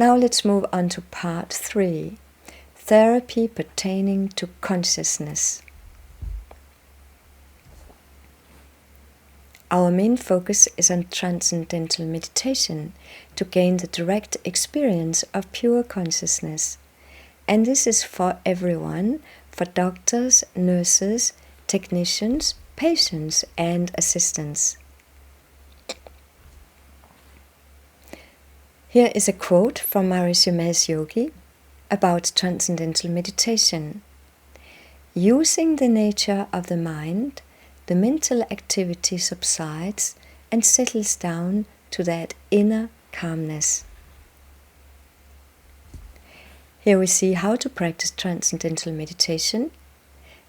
Now let's move on to part 3, therapy pertaining to consciousness. Our main focus is on transcendental meditation to gain the direct experience of pure consciousness. And this is for everyone, for doctors, nurses, technicians, patients, and assistants. Here is a quote from Maharishi Yogi about transcendental meditation. Using the nature of the mind, the mental activity subsides and settles down to that inner calmness. Here we see how to practice transcendental meditation.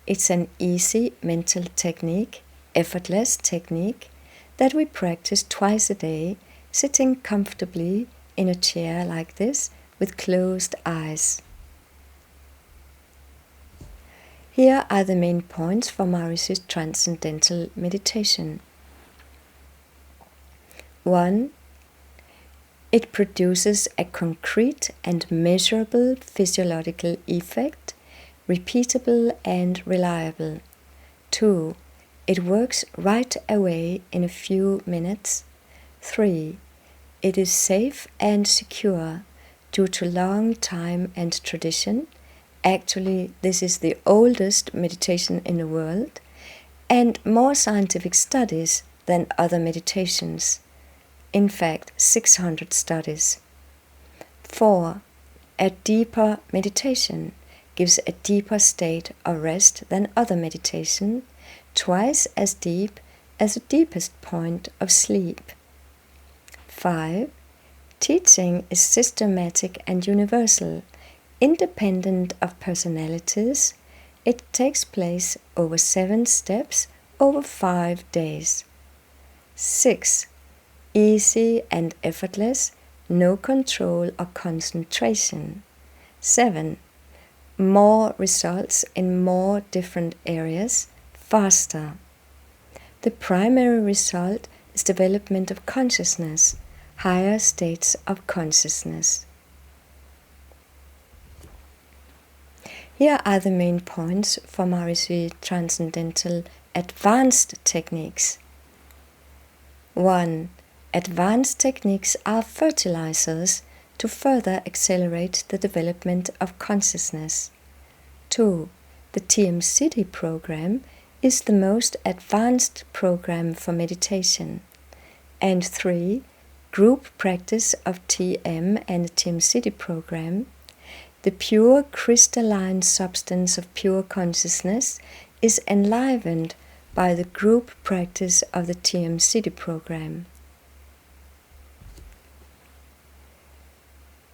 It's an easy mental technique, effortless technique, that we practice twice a day, sitting comfortably in a chair like this with closed eyes. Here are the main points for Maharishi's transcendental meditation. 1. It produces a concrete and measurable physiological effect, repeatable and reliable. 2. It works right away in a few minutes. 3. It is safe and secure due to long time and tradition. Actually, this is the oldest meditation in the world, and more scientific studies than other meditations. In fact, 600 studies. 4. A deeper meditation gives a deeper state of rest than other meditation, twice as deep as the deepest point of sleep. 5. Teaching is systematic and universal. Independent of personalities, it takes place over 7 steps over 5 days. 6. Easy and effortless, no control or concentration. 7. More results in more different areas, faster. The primary result is development of consciousness, higher states of consciousness. Here are the main points for Maharishi Transcendental Advanced Techniques. 1. Advanced techniques are fertilizers to further accelerate the development of consciousness. 2. The TM program is the most advanced program for meditation. And 3. Group practice of TM and the TM program. The pure crystalline substance of pure consciousness is enlivened by the group practice of the TM program.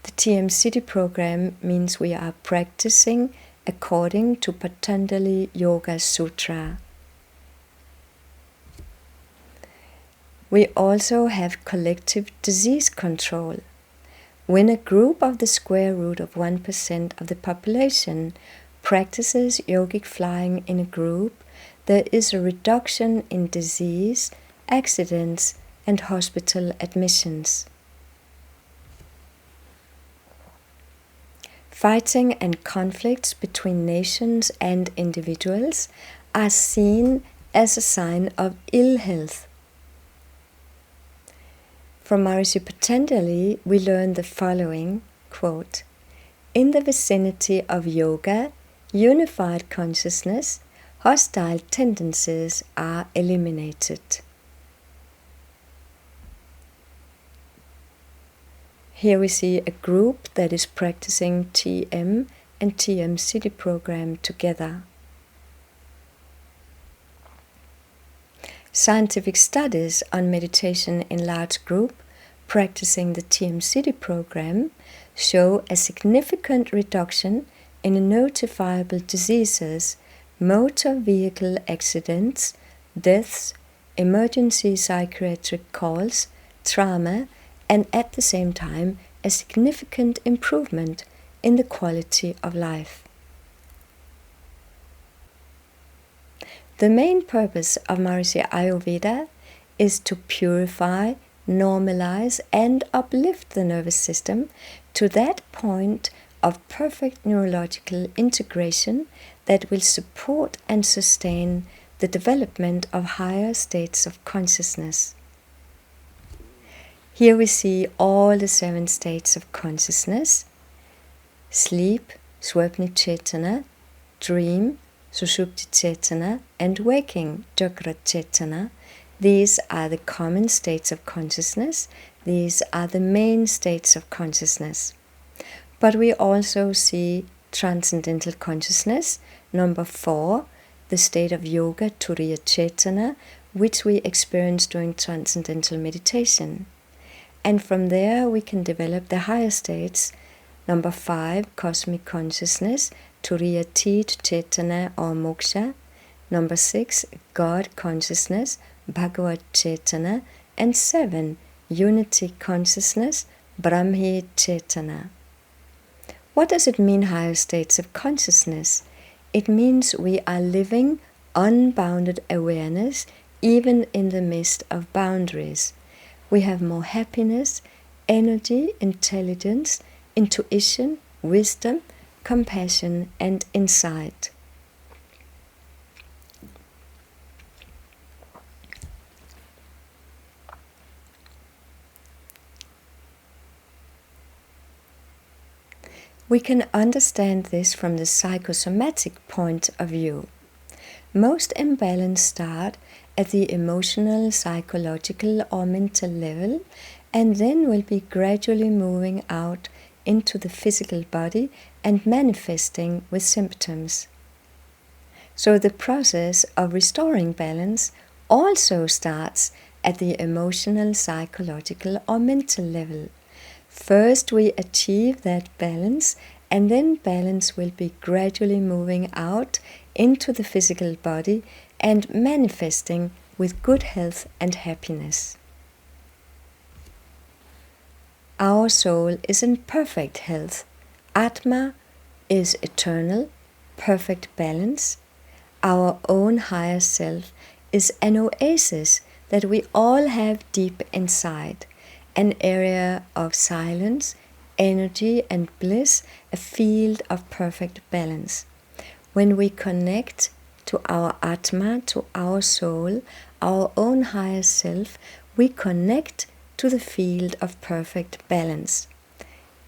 The TM program means we are practicing according to Patanjali Yoga Sutra. We also have collective disease control. When a group of the square root of 1% of the population practices yogic flying in a group, there is a reduction in disease, accidents, and hospital admissions. Fighting and conflicts between nations and individuals are seen as a sign of ill health. From Maharishi Patanjali, we learn the following, quote, "In the vicinity of yoga, unified consciousness, hostile tendencies are eliminated." Here we see a group that is practicing TM and TM program together. Scientific studies on meditation in large group practicing the TM program show a significant reduction in notifiable diseases, motor vehicle accidents, deaths, emergency psychiatric calls, trauma, and at the same time a significant improvement in the quality of life. The main purpose of Maharishi Ayurveda is to purify, normalize, and uplift the nervous system to that point of perfect neurological integration that will support and sustain the development of higher states of consciousness. Here we see all the 7 states of consciousness: sleep, Swapni Chetana, dream, Sushupti Chetana, and waking, Jagrat Chetana. These are the common states of consciousness. These are the main states of consciousness. But we also see transcendental consciousness, number 4, the state of yoga, Turiya Chetana, which we experience during transcendental meditation. And from there we can develop the higher states. Number 5, cosmic consciousness, Turiya Tit Chetana or Moksha. Number 6, God consciousness, Bhagavad Chetana. And 7, unity consciousness, Brahmi Chetana. What does it mean, higher states of consciousness? It means we are living unbounded awareness even in the midst of boundaries. We have more happiness, energy, intelligence, intuition, wisdom, compassion, and insight. We can understand this from the psychosomatic point of view. Most imbalance start at the emotional, psychological, or mental level, and then will be gradually moving out into the physical body and manifesting with symptoms. So the process of restoring balance also starts at the emotional, psychological, or mental level. First we achieve that balance, and then balance will be gradually moving out into the physical body and manifesting with good health and happiness. Our soul is in perfect health. Atma is eternal, perfect balance. Our own higher self is an oasis that we all have deep inside, an area of silence, energy, and bliss, a field of perfect balance. When we connect to our Atma, to our soul, our own higher self, we connect to the field of perfect balance.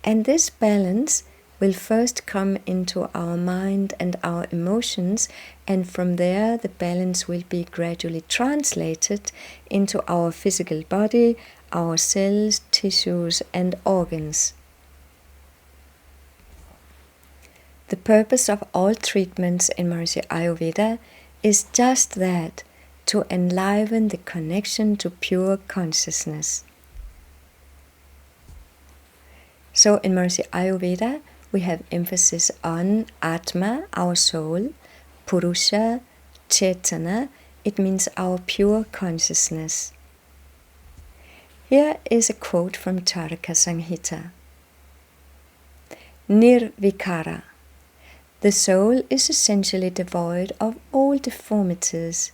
And this balance will first come into our mind and our emotions, and from there the balance will be gradually translated into our physical body, our cells, tissues, and organs. The purpose of all treatments in Maharishi Ayurveda is just that, to enliven the connection to pure consciousness. So in Maharishi Ayurveda, we have emphasis on Atma, our soul, Purusha, Chetana, it means our pure consciousness. Here is a quote from Charaka Samhita. Nirvikara. The soul is essentially devoid of all deformities.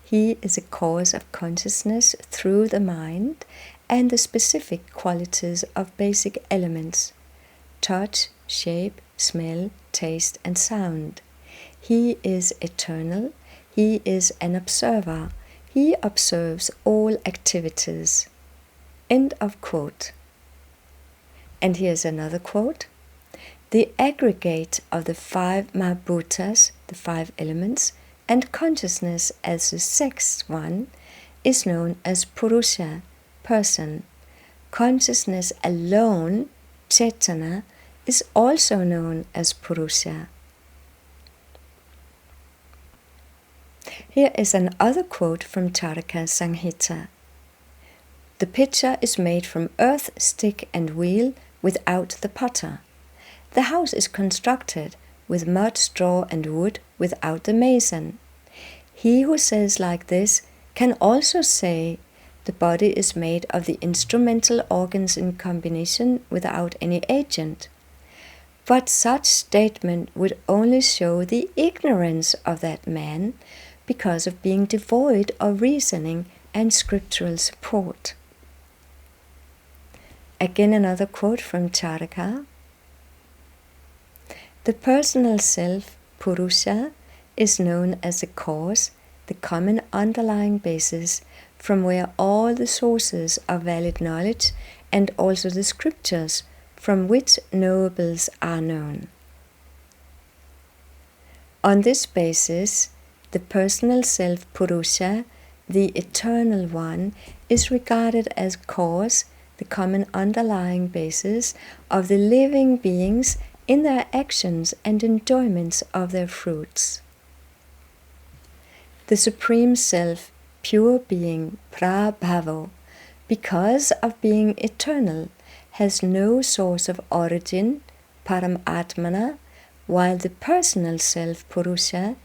He is a cause of consciousness through the mind and the specific qualities of basic elements: touch, shape, smell, taste, and sound. He is eternal. He is an observer. He observes all activities. End of quote. And here's another quote. The aggregate of the 5 Mahabhutas, the 5 elements, and consciousness as the 6th one is known as Purusha, person. Consciousness alone, Chetana, is also known as Purusha. Here is another quote from Charaka Samhita. The pitcher is made from earth, stick, and wheel without the potter. The house is constructed with mud, straw, and wood without the mason. He who says like this can also say the body is made of the instrumental organs in combination without any agent. But such statement would only show the ignorance of that man because of being devoid of reasoning and scriptural support. Again, another quote from Charaka. The personal self, Purusha, is known as the cause, the common underlying basis from where all the sources of valid knowledge and also the scriptures from which knowables are known. On this basis, the personal self, Purusha, the eternal one, is regarded as cause, the common underlying basis of the living beings in their actions and enjoyments of their fruits. The Supreme Self, pure being, Prabhavo, because of being eternal, has no source of origin, Paramatmana, while the personal self, Purusha,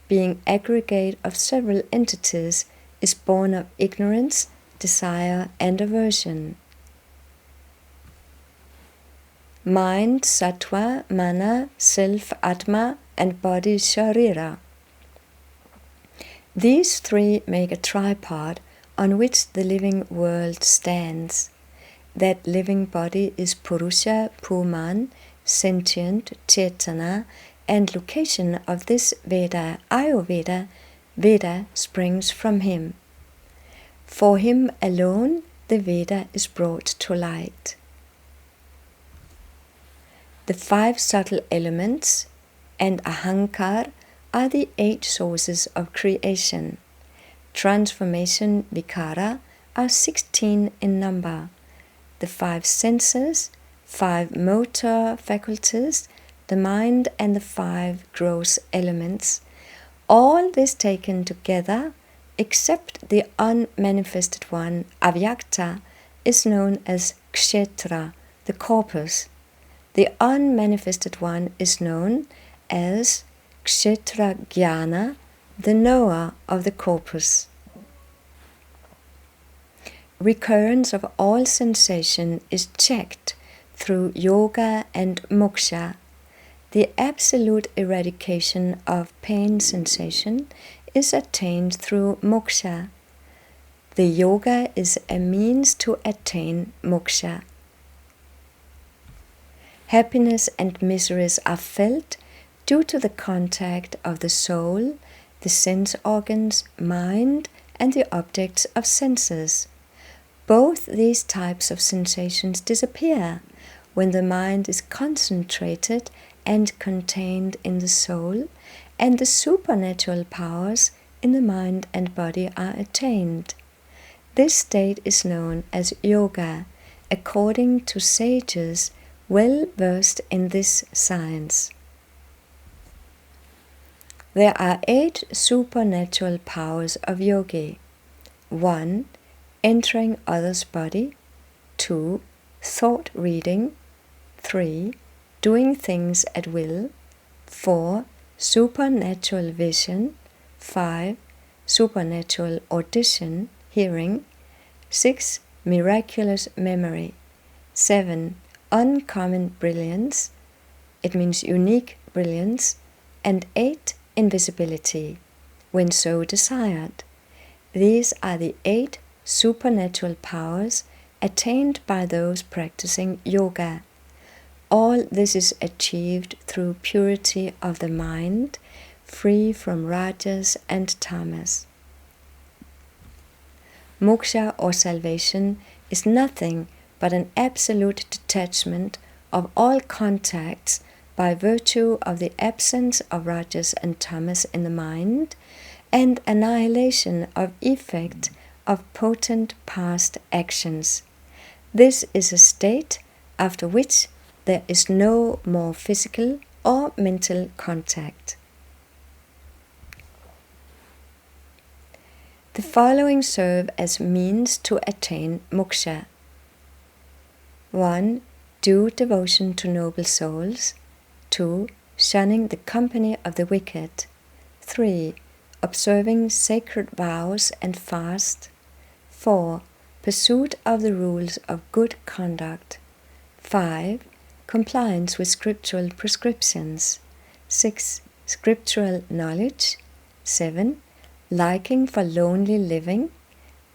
being aggregate of several entities, is born of ignorance, desire, and aversion. Mind, Sattva, Mana, Self, Atma, and body, Sharira. These three make a tripod on which the living world stands. That living body is Purusha, Puman, sentient, Chetana, and location of this Veda, Ayurveda, Veda springs from him. For him alone, the Veda is brought to light. The 5 subtle elements and Ahankar are the 8 sources of creation. Transformation, Vikara, are 16 in number. The 5 senses, 5 motor faculties, the mind, and the 5 gross elements. All this taken together, except the unmanifested one, Avyakta, is known as Kshetra, the corpus. The unmanifested one is known as Kshetra Jnana, the knower of the corpus. Recurrence of all sensation is checked through yoga and moksha. The absolute eradication of pain sensation is attained through moksha. The yoga is a means to attain moksha. Happiness and miseries are felt due to the contact of the soul, the sense organs, mind, and the objects of senses. Both these types of sensations disappear when the mind is concentrated and contained in the soul, and the supernatural powers in the mind and body are attained. This state is known as yoga, according to sages well versed in this science. There are 8 supernatural powers of yogi. 1. Entering others' body. 2. Thought reading. 3. Doing things at will. 4. Supernatural vision. 5. Supernatural audition, hearing. 6. Miraculous memory. 7. Uncommon brilliance, it means unique brilliance. And 8. Invisibility, when so desired. These are the 8 supernatural powers attained by those practicing yoga. All this is achieved through purity of the mind, free from rajas and tamas. Moksha or salvation is nothing but an absolute detachment of all contacts by virtue of the absence of rajas and tamas in the mind, and annihilation of effect of potent past actions. This is a state after which there is no more physical or mental contact. The following serve as means to attain moksha. 1. Do devotion to noble souls. 2. Shunning the company of the wicked. 3. Observing sacred vows and fast. 4. Pursuit of the rules of good conduct. 5. Compliance with scriptural prescriptions. 6. Scriptural knowledge. 7. Liking for lonely living.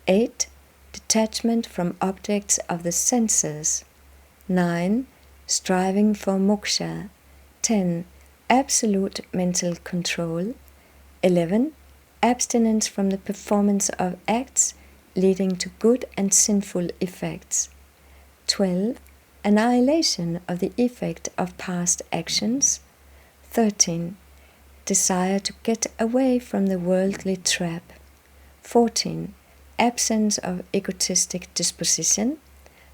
8. Detachment from objects of the senses. 9. Striving for moksha. 10. Absolute mental control. 11. Abstinence from the performance of acts leading to good and sinful effects. 12. Annihilation of the effect of past actions. 13. Desire to get away from the worldly trap. 14. Absence of egotistic disposition.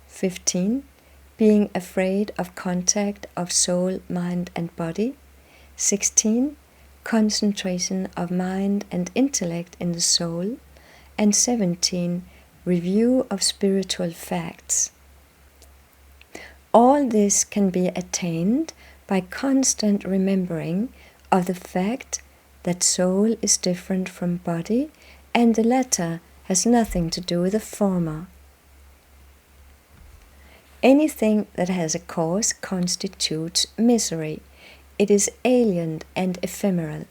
15. Being afraid of contact of soul, mind and body. 16. Concentration of mind and intellect in the soul. And 17. Review of spiritual facts. All this can be attained by constant remembering of the fact that soul is different from body, and the latter has nothing to do with the former. Anything that has a cause constitutes misery. It is alien and ephemeral.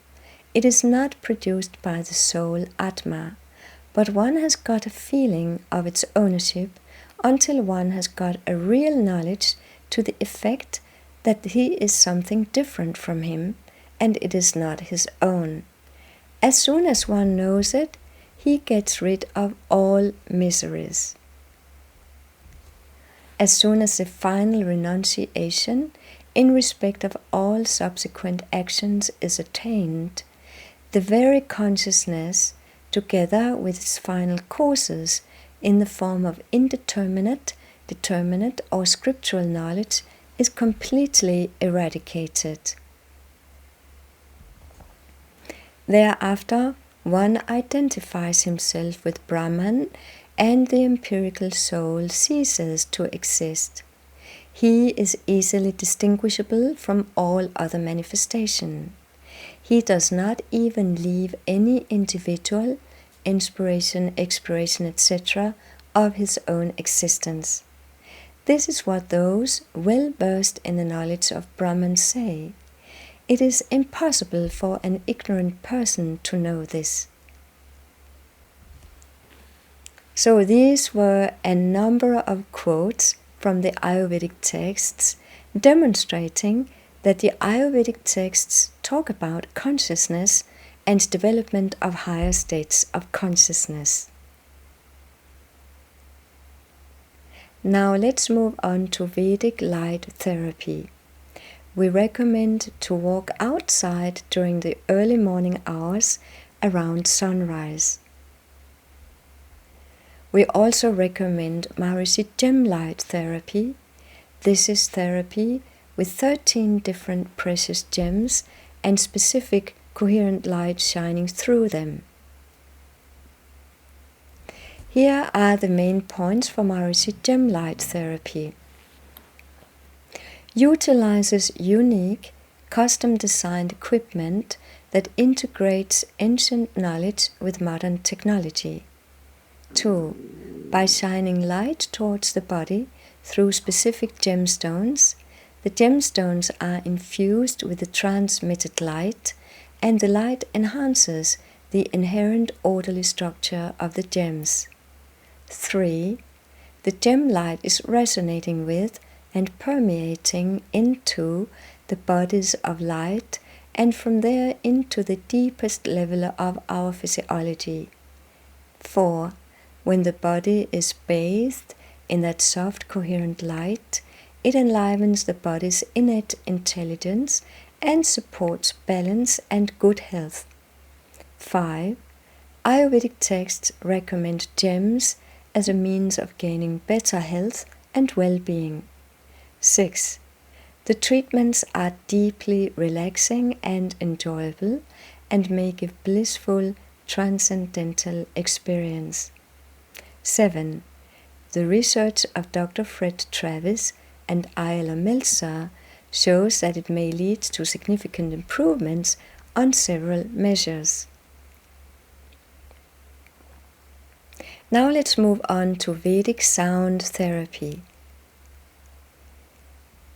It is not produced by the soul Atma, but one has got a feeling of its ownership until one has got a real knowledge to the effect that he is something different from him, and it is not his own. As soon as one knows it, he gets rid of all miseries. As soon as the final renunciation in respect of all subsequent actions is attained, the very consciousness, together with its final causes in the form of indeterminate, determinate or scriptural knowledge, is completely eradicated. Thereafter, one identifies himself with Brahman, and the empirical soul ceases to exist. He is easily distinguishable from all other manifestation. He does not even leave any individual, inspiration, expiration, etc., of his own existence. This is what those well versed in the knowledge of Brahman say. It is impossible for an ignorant person to know this. So these were a number of quotes from the Ayurvedic texts demonstrating that the Ayurvedic texts talk about consciousness and development of higher states of consciousness. Now let's move on to Vedic light therapy. We recommend to walk outside during the early morning hours around sunrise. We also recommend Maharishi gem light therapy. This is therapy with 13 different precious gems and specific coherent light shining through them. Here are the main points for Maharishi gem light therapy. Utilizes unique, custom-designed equipment that integrates ancient knowledge with modern technology. 2. By shining light towards the body through specific gemstones, the gemstones are infused with the transmitted light, and the light enhances the inherent orderly structure of the gems. 3. The gem light is resonating with and permeating into the bodies of light, and from there into the deepest level of our physiology. 4. When the body is bathed in that soft, coherent light, it enlivens the body's innate intelligence and supports balance and good health. 5. Ayurvedic texts recommend gems as a means of gaining better health and well-being. 6. The treatments are deeply relaxing and enjoyable and may give blissful, transcendental experience. 7. The research of Dr. Fred Travis and Ayla Meltzer shows that it may lead to significant improvements on several measures. Now let's move on to Vedic sound therapy.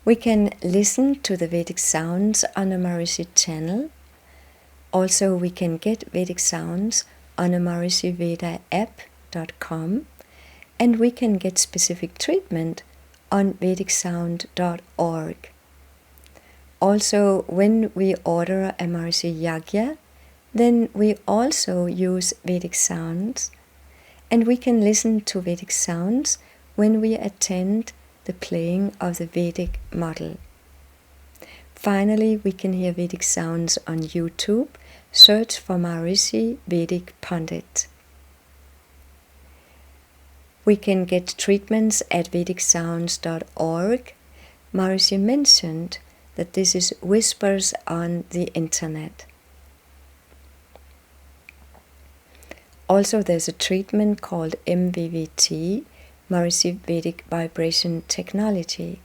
We can listen to the Vedic sounds on the Maharishi channel. Also, we can get Vedic sounds on the MaharishiVeda app.com, and we can get specific treatment on vedicsound.org. Also, when we order a Maharishi Yagya, then we also use Vedic sounds, and we can listen to Vedic sounds when we attend the playing of the Vedic model. Finally, we can hear Vedic sounds on YouTube. Search for Maharishi Vedic Pandit. We can get treatments at vedicsounds.org. Maharishi mentioned that this is whispers on the internet. Also, there's a treatment called MVVT, Maharishi Vedic Vibration Technology.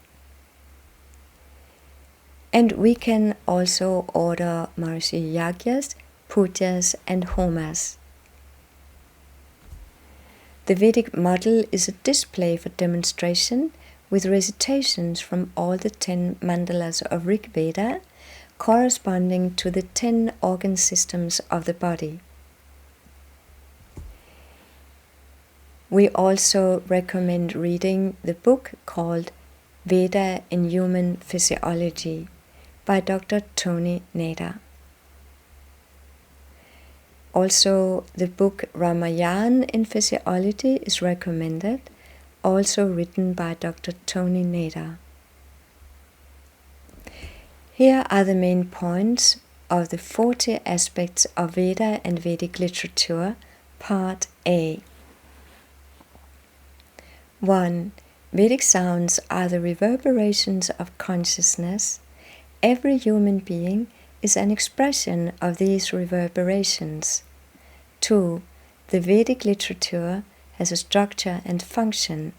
And we can also order Maharishi Yagyas, Pujas and Homas. The Vedic model is a display for demonstration with recitations from all the 10 mandalas of Rig Veda corresponding to the 10 organ systems of the body. We also recommend reading the book called Veda in Human Physiology by Dr. Tony Nader. Also, the book Ramayana in Physiology is recommended, also written by Dr. Tony Nader. Here are the main points of the 40 aspects of Veda and Vedic literature, Part A. 1. Vedic sounds are the reverberations of consciousness. Every human being is an expression of these reverberations. 2. The Vedic literature has a structure and function.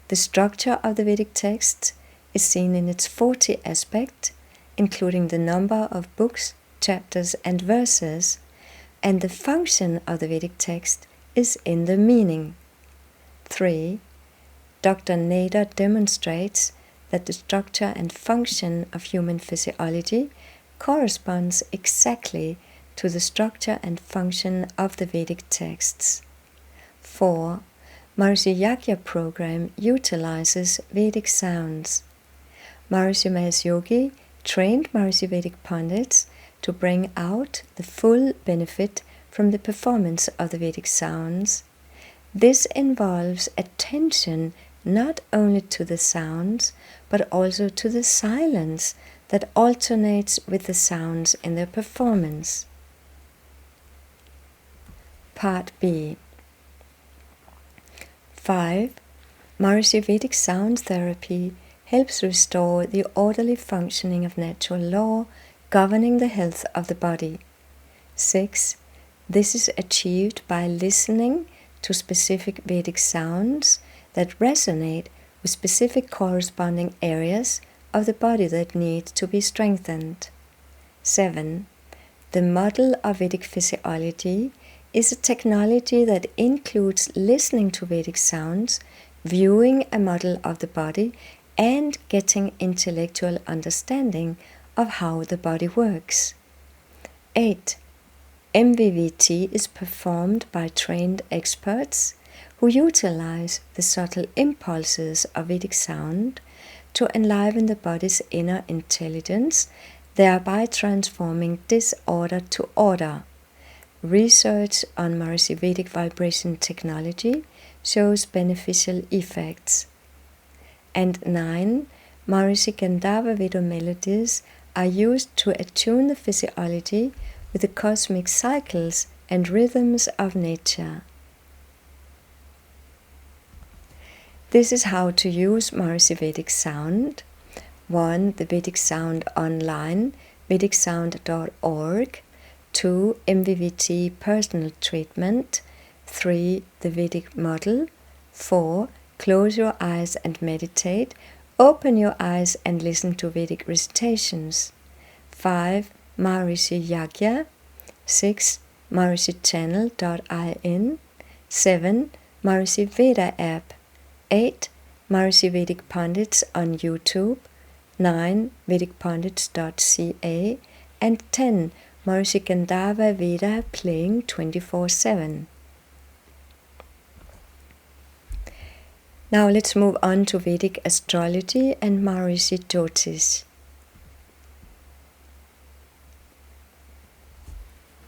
The structure of the Vedic text is seen in its 40 aspects, including the number of books, chapters and verses, and the function of the Vedic text is in the meaning. 3. Dr. Nader demonstrates that the structure and function of human physiology corresponds exactly to the structure and function of the Vedic texts. 4. Maharishi Yagya program utilizes Vedic sounds. Maharishi Mahesh Yogi trained Maharishi Vedic Pandits to bring out the full benefit from the performance of the Vedic sounds. This involves attention not only to the sounds, but also to the silence that alternates with the sounds in their performance. Part B. 5. Maharishi Vedic sound therapy helps restore the orderly functioning of natural law governing the health of the body. 6. This is achieved by listening to specific Vedic sounds that resonate with specific corresponding areas of the body that need to be strengthened. 7. The model of Vedic physiology is a technology that includes listening to Vedic sounds, viewing a model of the body, and getting intellectual understanding of how the body works. 8. MVVT is performed by trained experts who utilize the subtle impulses of Vedic sound to enliven the body's inner intelligence, thereby transforming disorder to order. Research on Maharishi Vedic vibration technology shows beneficial effects. And 9. Maharishi Gandharva Veda melodies are used to attune the physiology with the cosmic cycles and rhythms of nature. This is how to use Maharishi Vedic sound. 1. The Vedic sound online, vedicsound.org. 2. MVVT personal treatment. 3. The Vedic model. 4. Close your eyes and meditate. Open your eyes and listen to Vedic recitations. 5. Maharishi Yagya. 6. MaharishiChannel.in. 7. Maharishi Veda app. 8. Maharishi Vedic Pandits on YouTube. 9. VedicPandits.ca. And 10. Maharishi Gandharva Veda playing 24/7. Now let's move on to Vedic astrology and Maharishi Jyotish.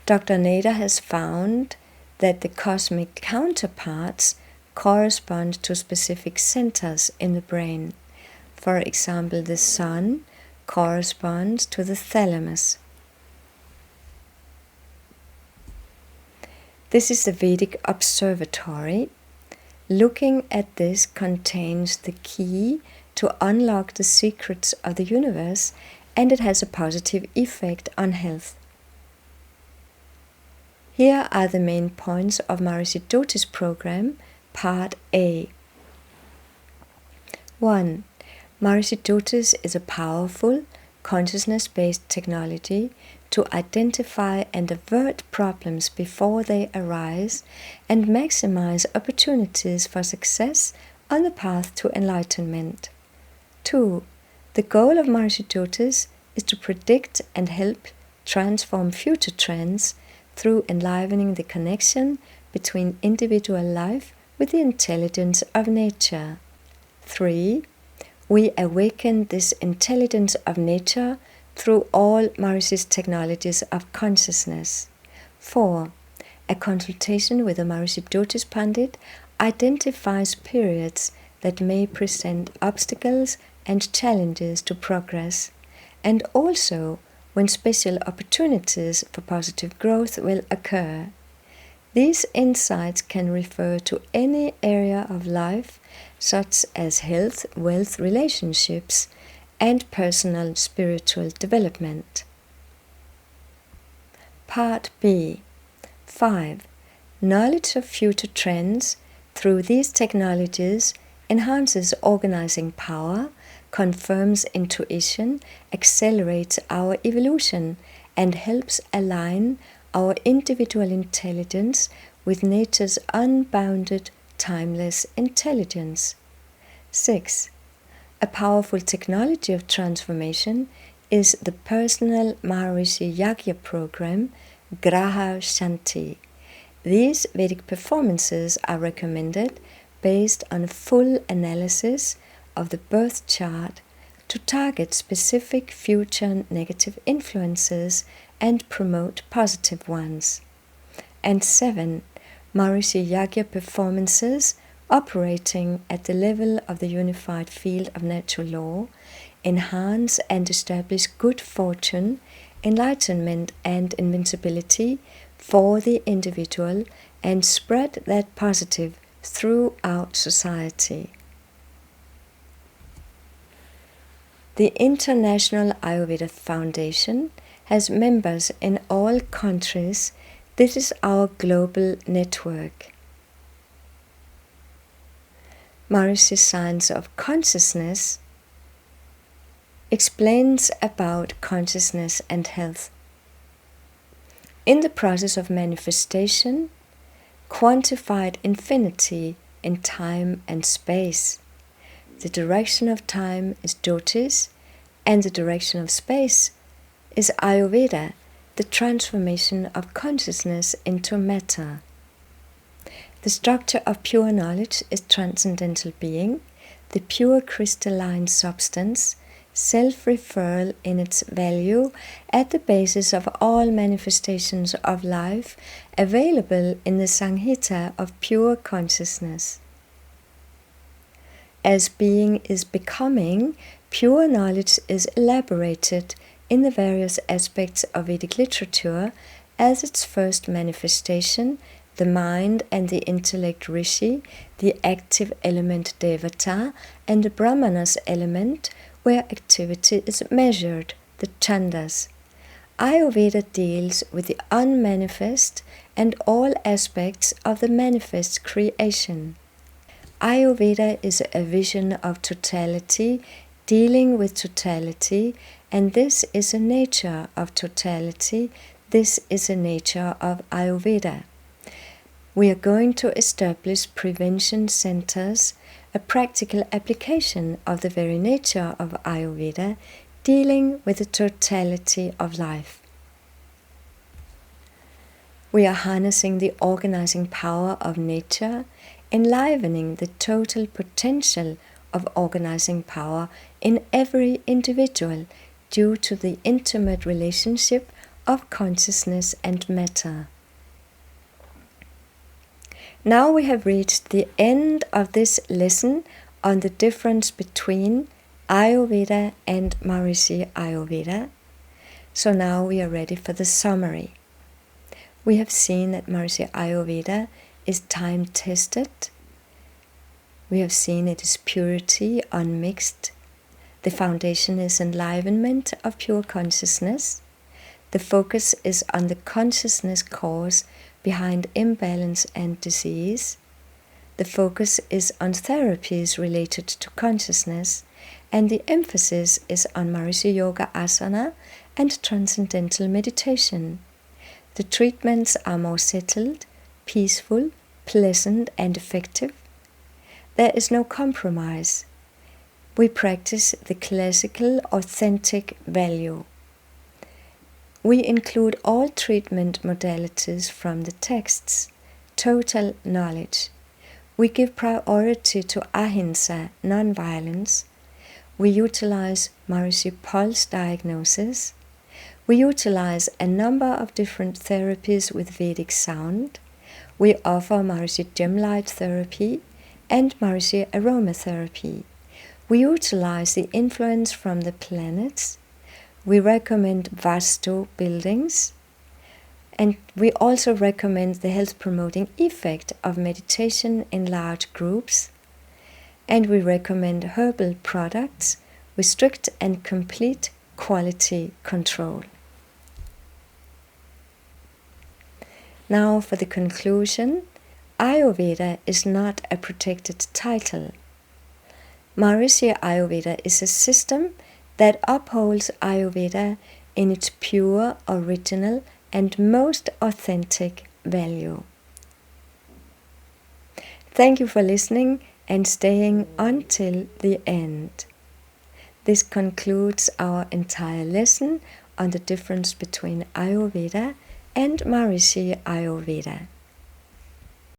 Dr. Nader has found that the cosmic counterparts correspond to specific centers in the brain. For example, the sun corresponds to the thalamus. This is the Vedic observatory. Looking at this contains the key to unlock the secrets of the universe, and it has a positive effect on health. Here are the main points of Maharishi Jyotish program, Part A. 1. Maharishi Jyotish is a powerful, consciousness-based technology to identify and avert problems before they arise and maximize opportunities for success on the path to enlightenment. 2. The goal of Maharishi Jyotish is to predict and help transform future trends through enlivening the connection between individual life with the intelligence of nature. 3. We awaken this intelligence of nature through all Maharishi's technologies of consciousness. 4. A consultation with a Maharishi Jyotish Pandit identifies periods that may present obstacles and challenges to progress, and also when special opportunities for positive growth will occur. These insights can refer to any area of life, such as health, wealth, relationships, and personal spiritual development. Part B. 5. Knowledge of future trends through these technologies enhances organizing power, confirms intuition, accelerates our evolution, and helps align our individual intelligence with nature's unbounded, timeless intelligence. 6. A powerful technology of transformation is the personal Maharishi Yagya program, Graha Shanti. These Vedic performances are recommended based on a full analysis of the birth chart to target specific future negative influences and promote positive ones. And 7. Maharishi Yagya performances operating at the level of the unified field of natural law enhance and establish good fortune, enlightenment, and invincibility for the individual and spread that positive throughout society. The International Ayurveda Foundation has members in all countries. This is our global network. Maharishi Science of Consciousness explains about consciousness and health. In the process of manifestation, quantified infinity in time and space. The direction of time is Jyotish, and the direction of space is Ayurveda, the transformation of consciousness into matter. The structure of pure knowledge is transcendental being, the pure crystalline substance, self-referral in its value at the basis of all manifestations of life available in the Samhita of pure consciousness. As being is becoming, pure knowledge is elaborated in the various aspects of Vedic literature as its first manifestation, the mind and the intellect Rishi, the active element Devata, and the Brahmanas element, where activity is measured, the Chandas. Ayurveda deals with the unmanifest and all aspects of the manifest creation. Ayurveda is a vision of totality, dealing with totality, and this is a nature of totality. This is a nature of Ayurveda. We are going to establish prevention centers, a practical application of the very nature of Ayurveda, dealing with the totality of life. We are harnessing the organizing power of nature, enlivening the total potential of organizing power in every individual due to the intimate relationship of consciousness and matter. Now we have reached the end of this lesson on the difference between Ayurveda and Maharishi Ayurveda. So now we are ready for the summary. We have seen that Maharishi Ayurveda is time-tested. We have seen it is purity, unmixed. The foundation is enlivenment of pure consciousness. The focus is on the consciousness cause behind imbalance and disease. The focus is on therapies related to consciousness, and the emphasis is on Maharishi Yoga Asana and transcendental meditation. The treatments are more settled, peaceful, pleasant, and effective. There is no compromise. We practice the classical, authentic value. We include all treatment modalities from the texts, total knowledge. We give priority to ahimsa, non-violence. We utilize Maharishi pulse diagnosis. We utilize a number of different therapies with Vedic sound. We offer Maharishi gem light therapy and Maharishi aromatherapy. We utilize the influence from the planets. We recommend Vastu buildings, and we also recommend the health-promoting effect of meditation in large groups. And we recommend herbal products with strict and complete quality control. Now for the conclusion, Ayurveda is not a protected title. Maharishi Ayurveda is a system that upholds Ayurveda in its pure, original, and most authentic value. Thank you for listening and staying until the end. This concludes our entire lesson on the difference between Ayurveda and Maharishi Ayurveda.